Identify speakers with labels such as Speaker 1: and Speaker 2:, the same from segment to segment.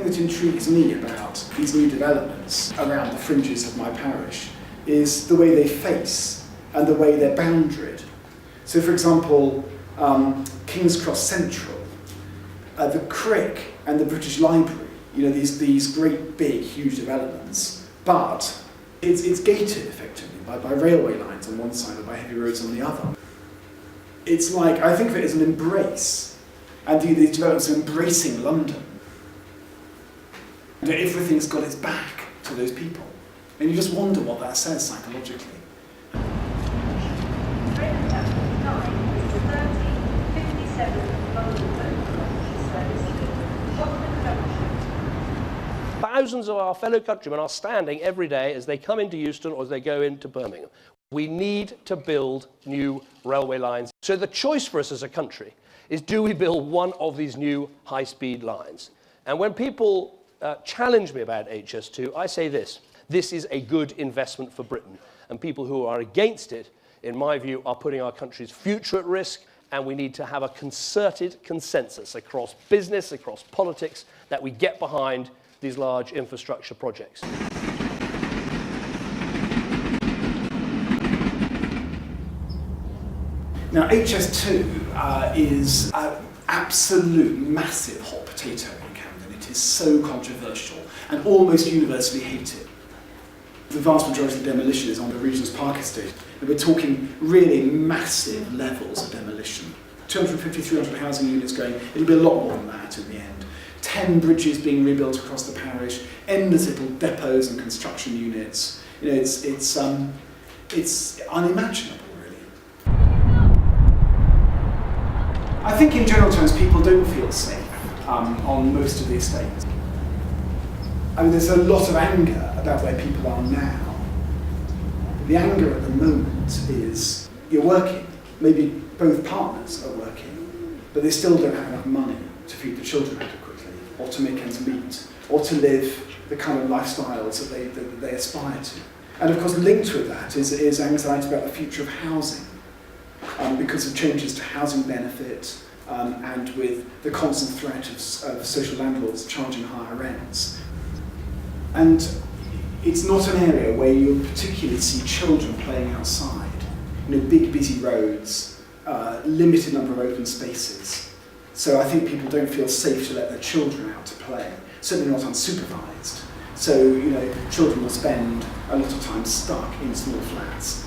Speaker 1: thing that intrigues me about these new developments around the fringes of my parish is the way they face and the way they're boundaried. So, for example, King's Cross Central, the Crick and the British Library, you know, these great, big, huge developments, but it's gated effectively by railway lines on one side or by heavy roads on the other. It's like, I think of it as an embrace, and these developments are embracing London. And everything's got its back to those people. And you just wonder what that says psychologically.
Speaker 2: Thousands of our fellow countrymen are standing every day as they come into Euston or as they go into Birmingham. We need to build new railway lines. So the choice for us as a country is, do we build one of these new high-speed lines? And when people challenge me about HS2, I say this: this is a good investment for Britain. And people who are against it, in my view, are putting our country's future at risk, and we need to have a concerted consensus across business, across politics, that we get behind these large infrastructure projects.
Speaker 1: Now, HS2 is an absolute massive hot potato in Camden. It is so controversial and almost universally hated. The vast majority of the demolition is on the Regent's Park estate. And we're talking really massive levels of demolition. 250, 300 housing units going. It'll be a lot more than that in the end. 10 bridges being rebuilt across the parish, endless little depots and construction units. You know, it's unimaginable, really. I think in general terms people don't feel safe on most of the estates. I mean, there's a lot of anger about where people are now. The anger at the moment is you're working, maybe both partners are working, but they still don't have enough money to feed the children adequately, or to make ends meet, or to live the kind of lifestyles that they aspire to. And of course, linked with that is anxiety about the future of housing, because of changes to housing benefit, and with the constant threat of social landlords charging higher rents. And it's not an area where you particularly see children playing outside. You know, big busy roads, limited number of open spaces. So I think people don't feel safe to let their children out to play, certainly not unsupervised. So, you know, children will spend a lot of time stuck in small flats.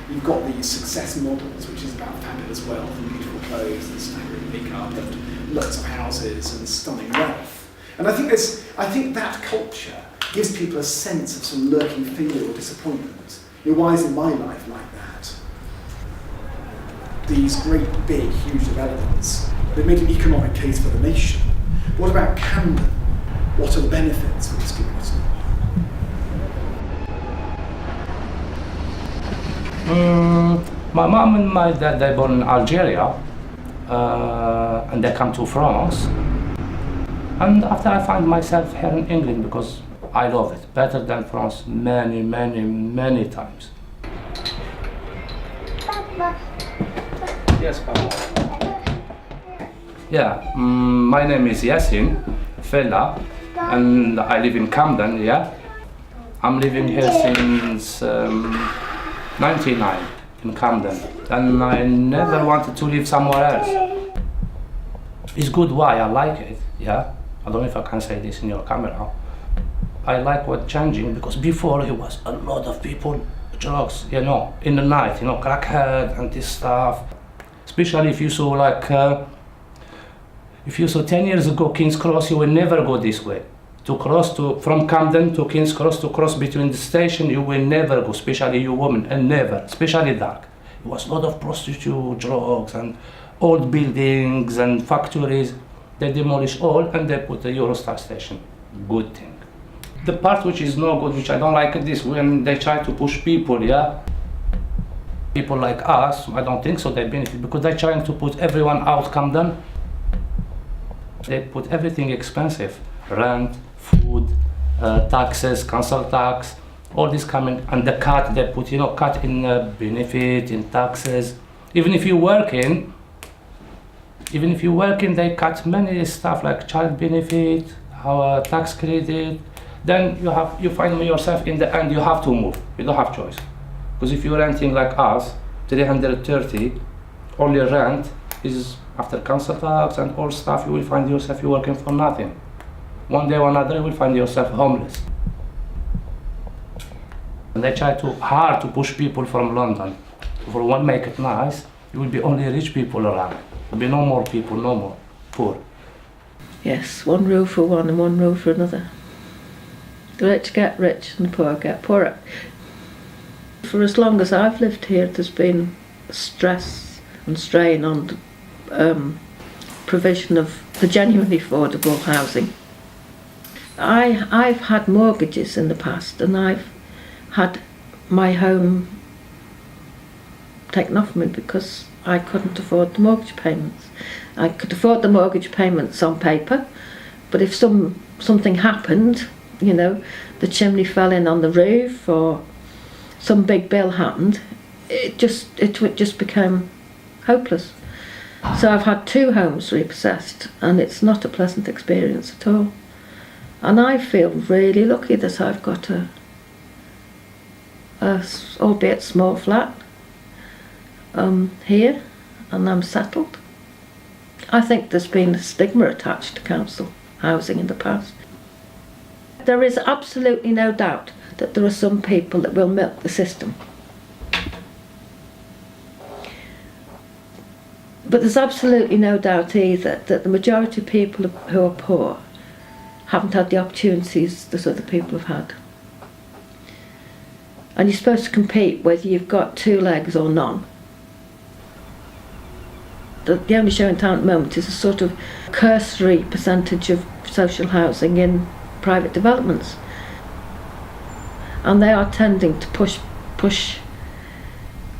Speaker 1: You've got these success models, which is about fabulous wealth and beautiful clothes and staggering makeup and lots of houses and stunning wealth. And I think that culture gives people a sense of some lurking failure or disappointment. You know, why isn't my life like that? These great, big, huge developments, they've made an economic case for the nation. What about Camden? What are the benefits of this community?
Speaker 3: My mom and my dad, they born in Algeria, and they come to France. And after I find myself here in England, because I love it, better than France many, many, many times. Yes, Papa. Yeah, my name is Yasin Fella, and I live in Camden, yeah. I'm living here since 99 in Camden, and I never wanted to live somewhere else. It's good why I like it, yeah. I don't know if I can say this in your camera. I like what's changing, because before it was a lot of people, drugs, you know, in the night, you know, crackhead and this stuff. Especially if you saw like, if you saw 10 years ago King's Cross, you will never go this way. From Camden to King's Cross, to cross between the station, you will never go, especially you women, and never, especially dark. It was a lot of prostitute, drugs, and old buildings and factories. They demolish all and they put a Eurostar station. Good thing. The part which is no good, which I don't like, this when they try to push people, yeah? People like us, I don't think so they benefit, because they're trying to put everyone out Camden. They put everything expensive. Rent, food, taxes, council tax, all this coming, and the cut, they put, you know, cut in benefit, in taxes. Even if you're working, Even if you're working, they cut many stuff like child benefit, our tax credit. Then you find yourself in the end you have to move. You don't have choice. Because if you're renting like us, 330, only rent is after council tax and all stuff, you will find yourself you're working for nothing. One day or another, you will find yourself homeless. And they try hard to push people from London. For one, make it nice, you will be only rich people around. There will be no more people, no more poor.
Speaker 4: Yes, one rule for one and one rule for another. The rich get rich and the poor get poorer. For as long as I've lived here, there's been stress and strain on the provision of the genuinely affordable housing. I've had mortgages in the past, and I've had my home taken off me because I couldn't afford the mortgage payments. I could afford the mortgage payments on paper, but if something happened, you know, the chimney fell in on the roof or some big bill happened, it just became hopeless. So I've had 2 homes repossessed, and it's not a pleasant experience at all. And I feel really lucky that I've got a albeit small flat here, and I'm settled. I think there's been a stigma attached to council housing in the past. There is absolutely no doubt that there are some people that will milk the system. But there's absolutely no doubt either that the majority of people who are poor haven't had the opportunities that other people have had. And you're supposed to compete whether you've got 2 legs or none. The only show in town at the moment is a sort of cursory percentage of social housing in private developments. And they are tending to push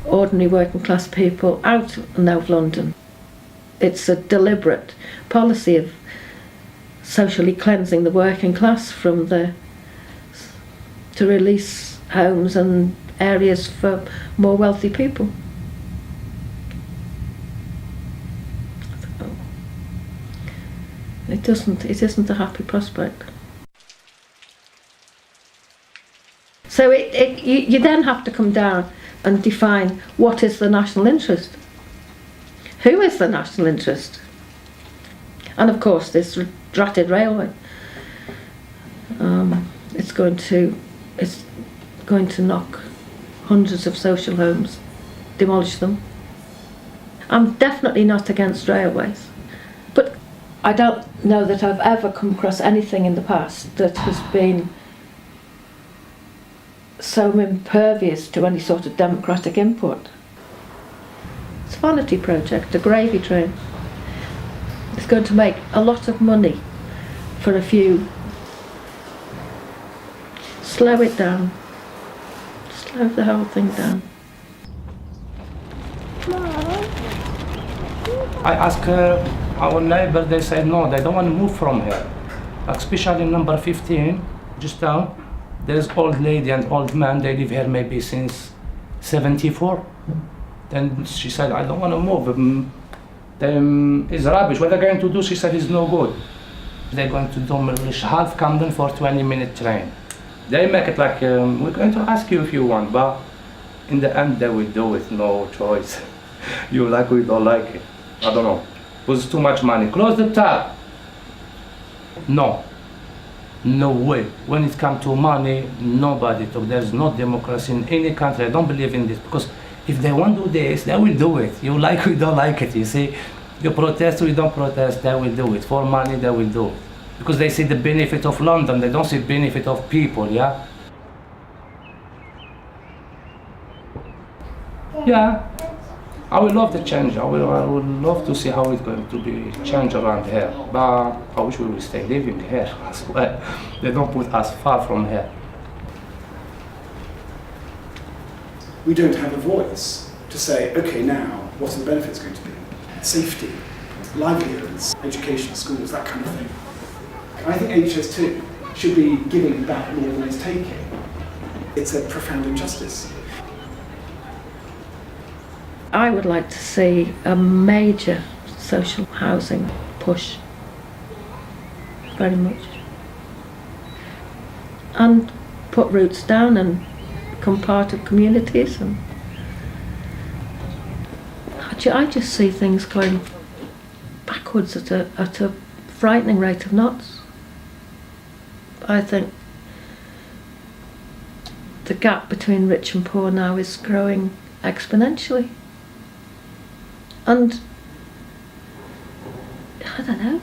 Speaker 4: ordinary working class people out of London. It's a deliberate policy of socially cleansing the working class to release homes and areas for more wealthy people. It isn't a happy prospect. So you then have to come down and define what is the national interest. Who is the national interest? And of course this dratted railway. It's going to knock hundreds of social homes, demolish them. I'm definitely not against railways, but I don't know that I've ever come across anything in the past that has been so impervious to any sort of democratic input. It's a vanity project, a gravy train. It's going to make a lot of money for a few. Slow it down. Slow the whole thing down.
Speaker 3: I asked our neighbor, they said no, they don't want to move from here. Especially number 15, just down, there's old lady and old man, they live here maybe since 74. Then she said, I don't want to move. It's rubbish. What they're going to do, she said, is no good. They're going to demolish half Camden for 20-minute train. They make it like, we're going to ask you if you want, but in the end they will do it, no choice. You like it, we don't like it. I don't know. It was too much money. Close the tap. No. No way. When it comes to money, nobody talk. There's no democracy in any country. I don't believe in this, because if they want to do this, they will do it. You like it, we don't like it, you see. You protest, we don't protest, they will do it. For money, they will do it. Because they see the benefit of London, they don't see the benefit of people, yeah? Yeah. I would love the change. I would love to see how it's going to be changed around here. But I wish we will stay living here as well. They don't put us far from here.
Speaker 1: We don't have a voice to say, okay, now, what are the benefits going to be? Safety, livelihoods, education, schools, that kind of thing. I think HS2 should be giving back more than it's taking. It's a profound injustice.
Speaker 4: I would like to see a major social housing push, very much. And put roots down and become part of communities. And I just see things going backwards at a frightening rate of knots. I think the gap between rich and poor now is growing exponentially. And I don't know,